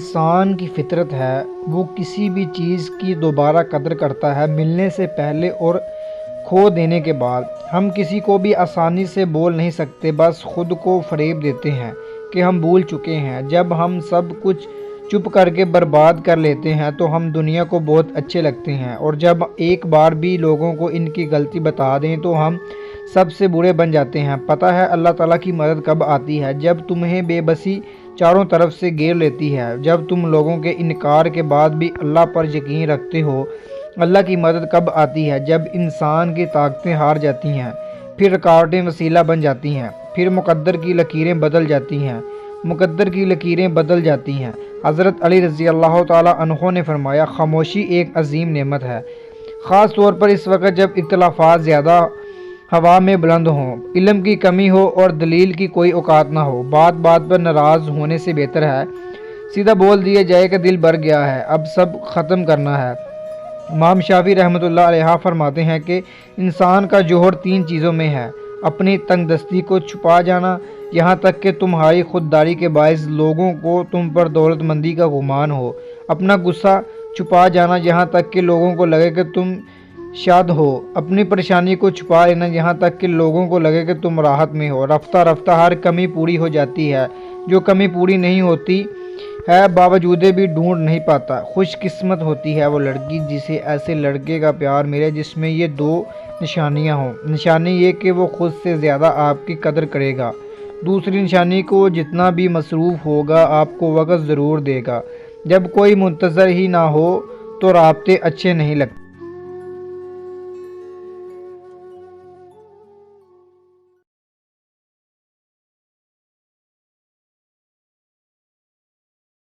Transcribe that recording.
انسان کی فطرت ہے وہ کسی بھی چیز کی دوبارہ قدر کرتا ہے، ملنے سے پہلے اور کھو دینے کے بعد۔ ہم کسی کو بھی آسانی سے بول نہیں سکتے، بس خود کو فریب دیتے ہیں کہ ہم بھول چکے ہیں۔ جب ہم سب کچھ چپ کر کے برباد کر لیتے ہیں تو ہم دنیا کو بہت اچھے لگتے ہیں، اور جب ایک بار بھی لوگوں کو ان کی غلطی بتا دیں تو ہم سب سے برے بن جاتے ہیں۔ پتہ ہے اللہ تعالیٰ کی مدد کب آتی ہے؟ جب تمہیں بے بسی چاروں طرف سے گھیر لیتی ہے، جب تم لوگوں کے انکار کے بعد بھی اللہ پر یقین رکھتے ہو۔ اللہ کی مدد کب آتی ہے؟ جب انسان کی طاقتیں ہار جاتی ہیں، پھر رکاوٹیں وسیلہ بن جاتی ہیں، پھر مقدر کی لکیریں بدل جاتی ہیں۔ حضرت علی رضی اللہ تعالیٰ عنہ نے فرمایا، خاموشی ایک عظیم نعمت ہے، خاص طور پر اس وقت جب اختلافات زیادہ ہوا میں بلند ہوں، علم کی کمی ہو اور دلیل کی کوئی اوقات نہ ہو۔ بات بات پر ناراض ہونے سے بہتر ہے سیدھا بول دیا جائے کہ دل بھر گیا ہے، اب سب ختم کرنا ہے۔ امام شافعی رحمۃ اللہ علیہ فرماتے ہیں کہ انسان کا جوہر 3 چیزوں میں ہے: اپنی تنگ دستی کو چھپا جانا یہاں تک کہ تمہاری خودداری کے باعث لوگوں کو تم پر دولت مندی کا گمان ہو، اپنا غصہ چھپا جانا یہاں تک کہ لوگوں کو لگے کہ تم شاد ہو، اپنی پریشانی کو چھپا لینا یہاں تک کہ لوگوں کو لگے کہ تم راحت میں ہو۔ رفتہ رفتہ ہر کمی پوری ہو جاتی ہے، جو کمی پوری نہیں ہوتی ہے باوجود بھی ڈھونڈ نہیں پاتا۔ خوش قسمت ہوتی ہے وہ لڑکی جسے ایسے لڑکے کا پیار ملے جس میں یہ 2 نشانیاں ہوں۔ نشانی یہ کہ وہ خود سے زیادہ آپ کی قدر کرے گا، دوسری نشانی کو جتنا بھی مصروف ہوگا آپ کو وقت ضرور دے گا۔ جب کوئی منتظر ہی نہ ہو تو رابطے اچھے نہیں لگتے۔